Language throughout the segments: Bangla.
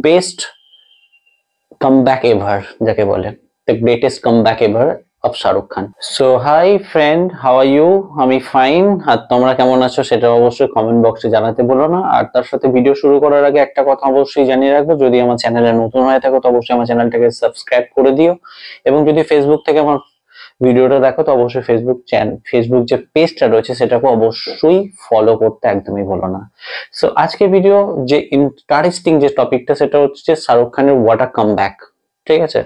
বেস্ট কামব্যাক এভার যাকে বলে, the greatest comeback ever of Shahrukh Khan. So hi friend, how are you? আমি ফাইন। আর তোমরা কেমন আছো সেটা অবশ্যই কমেন্ট বক্সে জানাতে ভুলো না। আর তার সাথে ভিডিও শুরু করার আগে একটা কথা অবশ্যই জানিয়ে রাখবো, যদি আমার চ্যানেলে নতুন হয়ে থাকো তো অবশ্যই আমার চ্যানেলটাকে সাবস্ক্রাইব করে দিও, এবং যদি ফেসবুক থেকে আমার ভিডিওটা দেখো তো অবশ্যই ফেসবুক যে পেজটা রয়েছে সেটাকে অবশ্যই ফলো করতে একদমই ভুলো না। সো আজকে ভিডিও যে ইন্টারেস্টিং যে টপিকটা সেটা হচ্ছে শাহরুখ খানের হোয়াট আ কামব্যাক। ঠিক আছে,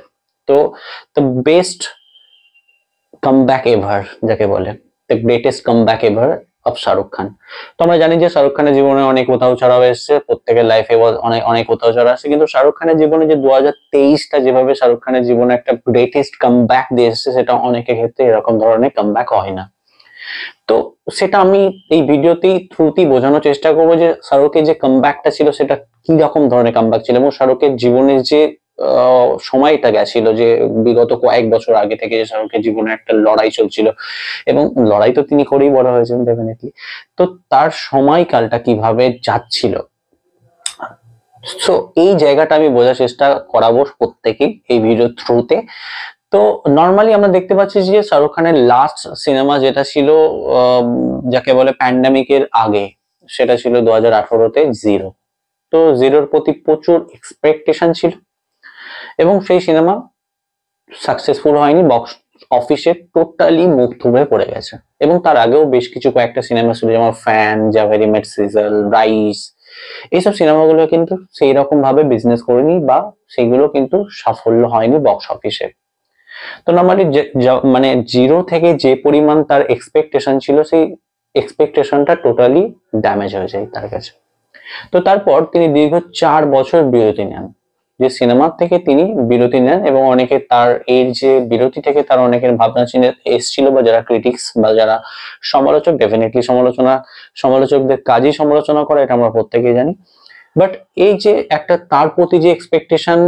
তো দ্য বেস্ট কামব্যাক এভার যাকে বলে, the greatest comeback ever of Shahrukh Khan. তো আমরা জানি যে শাহরুখ খানের জীবনে অনেক উঠাও চড়াও এসেছে, প্রত্যেকের লাইফে অনেক অনেক উঠাও চড়াও আসছে, কিন্তু শাহরুখ খানের জীবনে যে 2023টা যেভাবে শাহরুখ খানের জীবনে একটা গ্রেটেস্ট কামব্যাক দিয়ে এসেছে, সেটা অনেকের ক্ষেত্রে এরকম ধরনের কামব্যাক হয় না। তো সেটা আমি এই ভিডিওতেই থ্রুতেই বোঝানোর চেষ্টা করবো যে শাহরুখের যে কামব্যাকটা ছিল সেটা কি রকম ধরনের কামব্যাক ছিল, এবং শাহরুখের জীবনের যে সময়টা গেছিল, যে বিগত কয়েক বছর আগে থেকে যে শাহরুখের জীবনে একটা লড়াই চলছিল, এবং লড়াই তো তিনি করেই বড় হয়েছেন ডেফিনেটলি। তো তার সময়কালটা কিভাবে যাচ্ছিল, সো এই জায়গাটা আমি বোঝার চেষ্টা করাবো প্রত্যেকেই এই ভিডিও থ্রুতে। তো নর্মালি আমরা দেখতে পাচ্ছি যে শাহরুখ খানের লাস্ট সিনেমা যেটা ছিল যাকে বলে প্যান্ডামিকের আগে, সেটা ছিল 2018-তে জিরো। তো জিরোর প্রতি প্রচুর এক্সপেকটেশন ছিল, এবং সেই সিনেমা সাকসেসফুল হয়নি, বক্স অফিসে টোটালি মুখ থুবড়ে পড়ে গেছে। এবং তার আগেও বেশ কিছু কয়েকটা সিনেমা ছিল, যেমন ফ্যান, জাভেরি মেট সিজল, রাইস, এইসব সিনেমাগুলো কিন্তু সেই রকম ভাবে বিজনেস করেনি, বা সেগুলো কিন্তু সাফল্য হয়নি বক্স অফিসে। তো নর্মালি মানে জিরো থেকে যে পরিমাণ তার এক্সপেকটেশন ছিল, সেই এক্সপেকটেশনটা টোটালি ড্যামেজ হয়ে যায় তার কাছে। তো তারপর তিনি দীর্ঘ 4 বছর বিরতি নেন, যে সিনেমা থেকে তিনি বিরতি নেন, এবং অনেকে তার এই যে বিরতি থেকে তার অনেকের ভাবনা চিন্তা এসেছিল, বা যারা ক্রিটিক্স বা যারা সমালোচক, ডেফিনেটলি সমালোচকদের কাজই সমালোচনা করে, এটা আমরা প্রত্যেকেই জানি। বাট এই যে একটা তার প্রতি যে এক্সপেকটেশন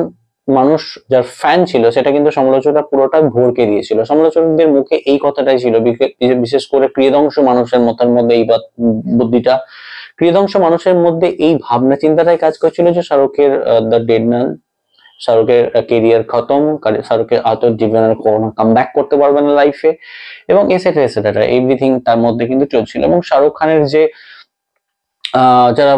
মানুষ যার ফ্যান ছিল, সেটা কিন্তু সমালোচকরা পুরোটা ভরকে দিয়েছিল। সমালোচকদের মুখে এই কথাটাই ছিল, বিশেষ করে ক্রিয়দংশ মানুষের মধ্যে এই বুদ্ধিটা, ক্রিয়দংশ মানুষের মধ্যে এই ভাবনা চিন্তাটাই কাজ করছিল যে শাহরুখের দ্য ডেড ম্যান, শাহরুখের কেরিয়ার খতম, শাহরুখের জীবনের কোনো কামব্যাক করতে পারবে না লাইফে, এবং এসেট্রা এসেট্রা এভরিথিং তার মধ্যে কিন্তু চলছিল। এবং শাহরুখ খানের যে যারা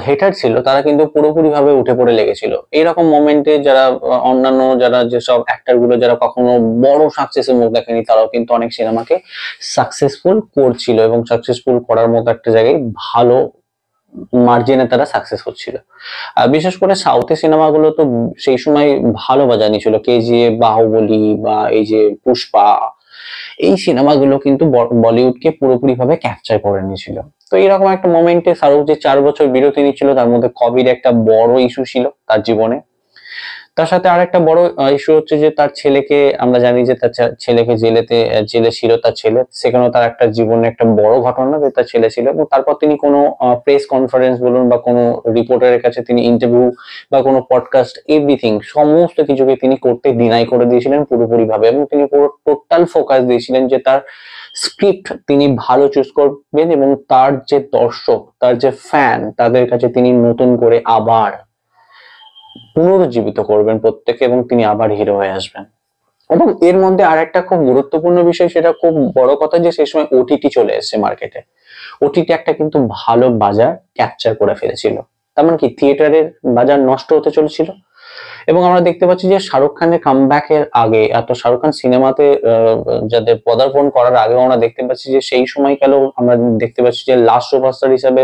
হেটার ছিল তারা কিন্তু পুরোপুরি ভাবে উঠে পড়ে লেগেছিল এইরকম মোমেন্টে। যারা অন্যান্য যারা যেসব অ্যাক্টর গুলো যারা কখনো বড় সাকসেসের মুখ দেখেনি, তারাও কিন্তু অনেক সিনেমাকে সাকসেসফুল করছিল, এবং সাকসেসফুল করার মতো একটা জায়গায় ভালো মার্জিনে তারা সাকসেস হচ্ছিল। বিশেষ করে সাউথের সিনেমাগুলো তো সেই সময় ভালো বাজানি ছিল, কেজিএফ, বাহুবলী, বা এই যে পুষ্পা, এই সিনেমাগুলো কিন্তু বলিউডকে পুরোপুরি ভাবে ক্যাপচার করে নিয়েছিল। তো এরকম একটা মোমেন্টে শাহরুখ যে 4 বছর বিরতি নিচ্ছিল, তার মধ্যে কোভিড একটা বড় ইস্যু ছিল তার জীবনে। তার সাথে আর একটা বড় ইস্যু হচ্ছে যে তার ছেলেকে, আমরা জানি যে তার ছেলেকে জেলে ছিল তার ছেলে, সেখানেও তার একটা জীবনে একটা বড় ঘটনা যে তার ছেলে ছিল। এবং তারপর তিনি কোনো প্রেস কনফারেন্স বলুন, বা কোনো রিপোর্টারের কাছে তিনি ইন্টারভিউ, বা কোনো পডকাস্ট, এভরিথিং সমস্ত কিছুকে তিনি করতে ডিনাই করে দিয়েছিলেন পুরোপুরি ভাবে, এবং তিনি পুরো টোটাল ফোকাস দিয়েছিলেন যে তার স্ক্রিপ্ট তিনি ভালো চুজ করবেন, এবং তার যে দর্শক, তার যে ফ্যান, তাদের কাছে তিনি নতুন করে আবার পুনরুজ্জীবিত করবেন প্রত্যেকে, এবং তিনি আবার হিরো হয়ে আসবেন। এবং এর মধ্যে আর একটা খুব গুরুত্বপূর্ণ বিষয়, সেটা খুব বড় কথা, যে সেই সময় ওটিটি চলে এসেছে মার্কেটে। ওটিটি একটা কিন্তু ভালো বাজার ক্যাপচার করে ফেলেছিল, তার মানে কি থিয়েটারের বাজার নষ্ট হতে চলেছিল। এবং আমরা দেখতে পাচ্ছি যে শাহরুখ খানের কামব্যাকের আগে, এত শাহরুখ খান সিনেমাতে যাদের পদার্পণ করার আগেও আমরা দেখতে পাচ্ছি যে সেই সময়কালেও আমরা দেখতে পাচ্ছি যে লাস্ট সুপারস্টার হিসাবে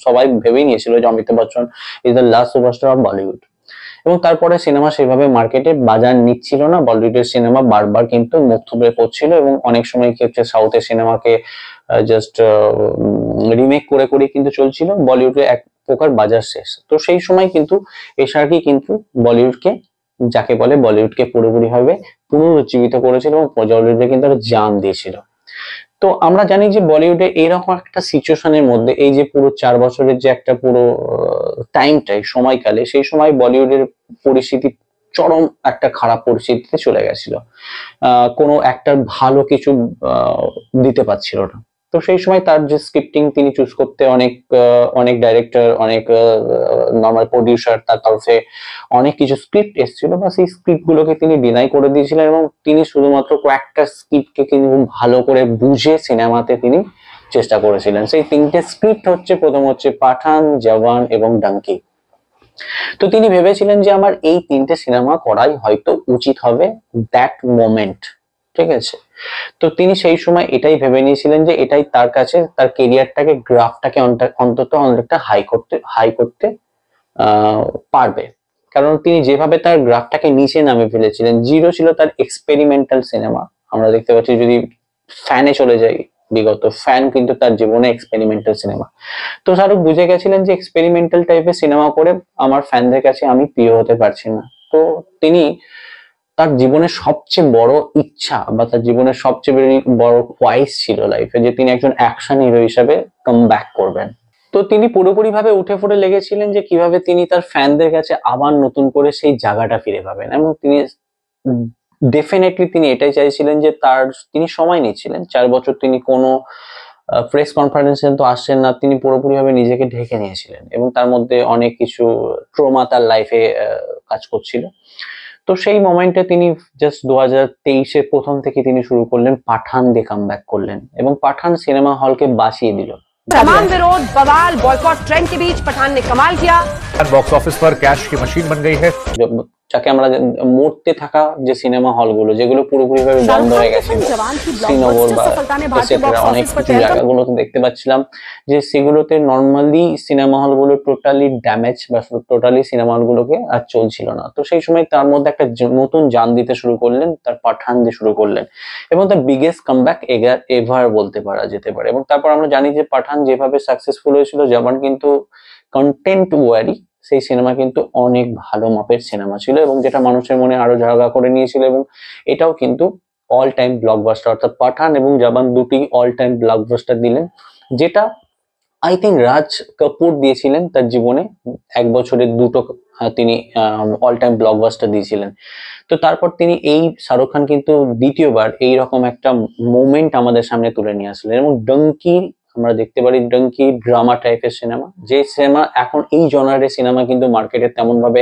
সবাই ভেবেই নিয়েছিল যে Amitabh Bachchan is the last superstar of Bollywood. এবং তারপরে সিনেমা সেভাবে মার্কেটে বাজার নিচ্ছিল না, বলিউডের সিনেমা বারবার কিন্তু মুখ থুবড়ে পড়ছিল, এবং অনেক সময় ক্ষেত্রে সাউথের সিনেমাকে জাস্ট রিমেক করে করে কিন্তু চলছিল, বলিউডে এক প্রকার বাজার শেষ। তো সেই সময় কিন্তু এসআরকে কিন্তু বলিউডকে, যাকে বলে বলিউডকে পুরোপুরি ভাবে পুনরুজ্জীবিত করেছিল, এবং বলিউডে কিন্তু জান দিয়েছিল। তো আমরা জানি যে বলিউডে এরকম একটা সিচুয়েশনের মধ্যে, এই যে পুরো 4 বছরের যে একটা পুরো টাইমটাই সময়কালে, সেই সময় বলিউডের পরিস্থিতি চরম একটা খারাপ পরিস্থিতিতে চলে গেছিল। কোনো একটা ভালো কিছু দিতে পারছিল না, তো সেই সময় তার যে স্ক্রিপ্টিং তিনি চুজ করতে অনেক ডাইরেক্টর, অনেক নর্মাল প্রডিউসার তার তরফে অনেক কিছু স্ক্রিপ্ট এসেছিল, বা সেই স্ক্রিপ্ট গুলোকে তিনি ডিনাই করে দিয়েছিলেন, এবং তিনি শুধুমাত্র কয়েকটা স্ক্রিপ্টকে কিন্তু ভালো করে বুঝে সিনেমাতে তিনি চেষ্টা করেছিলেন। সেই তিনটে স্ক্রিপ্ট হচ্ছে, প্রথম হচ্ছে পাঠান, জওয়ান এবং ডাঙ্কি। তো তিনি ভেবেছিলেন যে আমার এই তিনটে সিনেমা করাই হয়তো উচিত হবে দ্যাট মোমেন্ট, ঠিক আছে। তো তিনি সেই সময় এটাই ভেবে নিয়েছিলেন যে এটাই তার কাছে তার কেরিয়ারটাকে, গ্রাফটাকে অন্তত অনেকটা হাই করতে পারবে। কারণ তিনি যেভাবে তার গ্রাফটাকে নিচে নামে ফেলেছিলেন, জিরো ছিল তার এক্সপেরিমেন্টাল সিনেমা। আমরা দেখতে পাচ্ছি, যদি ফ্যানে চলে যাই, বিগত ফ্যান কিন্তু তার জীবনে এক্সপেরিমেন্টাল সিনেমা। তো শাহরুখ বুঝে গেছিলেন যে এক্সপেরিমেন্টাল টাইপের সিনেমা করে আমার ফ্যানদের কাছে আমি প্রিয় হতে পারছি না। তো তিনি তার জীবনের সবচেয়ে বড় ইচ্ছা, বা তার জীবনের সবচেয়ে বড় খোয়াইশ ছিল লাইফে, যে তিনি একজন অ্যাকশন হিরো হিসাবে কাম ব্যাক করবেন। তো তিনি পুরোপুরি ভাবে উঠে পড়ে লেগেছিলেন যে কিভাবে তিনি তার ফ্যানদের কাছে আবার নতুন করে সেই জায়গাটা ফিরে পাবেন, এবং তিনি ডেফিনেটলি তিনি এটাই চাইছিলেন যে তিনি সময় নিচ্ছিলেন 4 বছর, তিনি কোনো প্রেস কনফারেন্সে তো আসছেন না, তিনি পুরোপুরি ভাবে নিজেকে ঢেকে নিয়েছিলেন, এবং তার মধ্যে অনেক কিছু ট্রমা তার লাইফে কাজ করছিল। তো সেই মোমেন্টে তিনি জাস্ট 2023-এর প্রথম থেকে তিনি শুরু করলেন, পাঠান দিয়ে কামব্যাক করলেন, এবং পাঠান সিনেমা हॉल के बासिए दिल। तमाम विरोध, बवाल, बॉयकॉट ट्रेंड के बीच पठान ने कमाल किया। बॉक्स ऑफिस पर कैश की मशीन बन गई है। যাকে আমরা মরতে থাকা যে সিনেমা হলগুলো, যেগুলো পুরোপুরি ভাবে বন্ধ হয়ে গেছিল, শ্রীনগর বা অনেক কিছু জায়গাগুলোতে দেখতে পাচ্ছিলাম যে সেগুলোতে নর্মালি সিনেমা হলগুলো টোটালি ড্যামেজ, বা টোটালি সিনেমা হলগুলোকে আর চলছিল না। তো সেই সময় তার মধ্যে একটা নতুন জান দিতে শুরু করলেন, তার পাঠান দিয়ে শুরু করলেন, এবং তার বিগেস্ট কামব্যাক এভার বলতে পারা যেতে পারে। এবং তারপর আমরা জানি যে পাঠান যেভাবে সাকসেসফুল হয়েছিল, জওয়ান কিন্তু কন্টেন্ট ওয়ারি, সেই সিনেমা কিন্তু অনেক ভালো মাপের সিনেমা ছিল, এবং যেটা মানুষের মনে আরো জায়গা করে নিয়েছিল, এবং এটাও কিন্তু অল টাইম ব্লকবাস্টার, অর্থাৎ পাঠান এবং জওয়ান দুটি অল টাইম ব্লকবাস্টার দিলেন, যেটা আই থিঙ্ক রাজ কাপুর দিয়েছিলেন তার জীবনে 1 বছরের দুটো, তিনি অল টাইম ব্লকবাস্টার দিয়েছিলেন। তো তারপর তিনি শাহরুখ খান কিন্তু দ্বিতীয়বার এইরকম একটা মোমেন্ট আমাদের সামনে তুলে নিয়ে আসলেন, এবং ডঙ্কি আমরা দেখতে পারি, ডঙ্কি ড্রামা টাইপের সিনেমা, যে সিনেমা এখন এই জনারের সিনেমা কিন্তু মার্কেটে তেমন ভাবে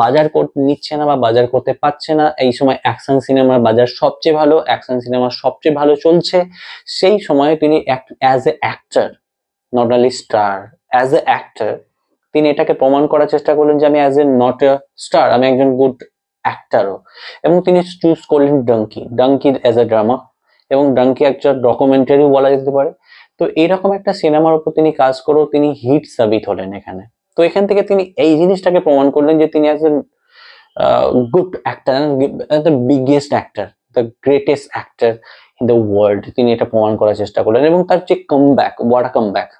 বাজার নিচ্ছে না বা বাজার করতে পারছে না। এই সময় অ্যাকশন সিনেমার বাজার সবচেয়ে ভালো, অ্যাকশন সিনেমা সবচেয়ে ভালো চলছে। সেই সময়ে তিনি as a actor, not only star, as a actor তিনি এটাকে প্রমাণ করার চেষ্টা করলেন যে আমি as a not a star, আমি একজন গুড অ্যাক্টরও। এবং তিনি চুজ করলেন ডাঙ্কি অ্যাজ এ ড্রামা, এবং ডাঙ্কি একটা ডকুমেন্টারিও বলা যেতে পারে। তো এইরকম একটা সিনেমার উপর তিনি কাজ করেও তিনি হিট সাবিত হলেন এখানে। তো এখান থেকে তিনি এই জিনিসটাকে প্রমাণ করলেন যে তিনি as a good actor, the biggest actor, the greatest actor in the world, তিনি এটা প্রমাণ করার চেষ্টা করলেন। এবং তার যে কামব্যাক, হোয়াট আ কামব্যাক,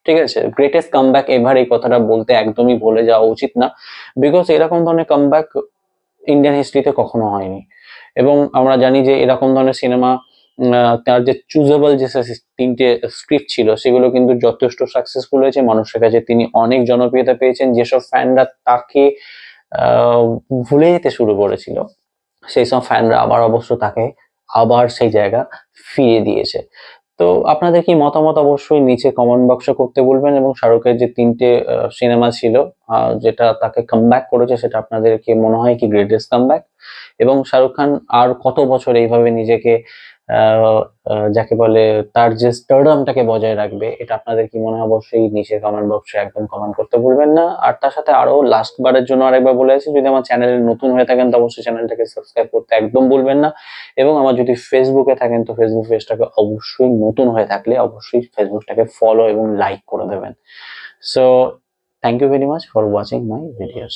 ঠিক আছে, গ্রেটেস্ট কামব্যাক এভার, এই কথাটা বলতে একদমই ভুলে যাওয়া উচিত না, বিকজ এরকম ধরনের কামব্যাক ইন্ডিয়ান হিস্ট্রিতে কখনো হয়নি। এবং আমরা জানি যে এরকম ধরনের সিনেমা, তার যে চুজেবল যে তিনটে স্ক্রিপ্ট ছিল, সেগুলো কিন্তু যথেষ্ট সাকসেসফুল হয়েছে মানুষের কাছে, তিনি অনেক জনপ্রিয়তা পেয়েছেন। যেসব ফ্যানরা তাকে ভুলে যেতে শুরু করেছিল, সেই সব ফ্যানরা আবার অবশ্য তাকে আবার সেই জায়গা ফিরিয়ে দিয়েছে। তো আপনাদের কি মতামত অবশ্যই নিচে কমেন্ট বক্সে করতে বলবেন, এবং শাহরুখের যে তিনটে সিনেমা ছিল যেটা তাকে কামব্যাক করেছে, সেটা আপনাদের কি মনে হয় কি গ্রেটেস্ট কামব্যাক? এবং শাহরুখ খান আর কত বছর এইভাবে নিজেকে যাকে বলে তার যে স্টারডামটাকে বজায় রাখবে, এটা আপনাদের কি মনে হয় অবশ্যই নিচে কমেন্ট বক্সে একদম কমেন্ট করতে ভুলবেন না। আর তার সাথে আরো লাস্ট বারের জন্য আরেকবার বলে আছি, যদি আমার চ্যানেলে নতুন হয়ে থাকেন তো অবশ্যই চ্যানেলটাকে সাবস্ক্রাইব করতে একদম ভুলবেন না, এবং আমার যদি ফেসবুকে থাকেন তো ফেসবুক পেজটাকে অবশ্যই, নতুন হয়ে থাকলে অবশ্যই ফেসবুকটাকে ফলো এবং লাইক করে দেবেন। So thank you very much for watching my videos.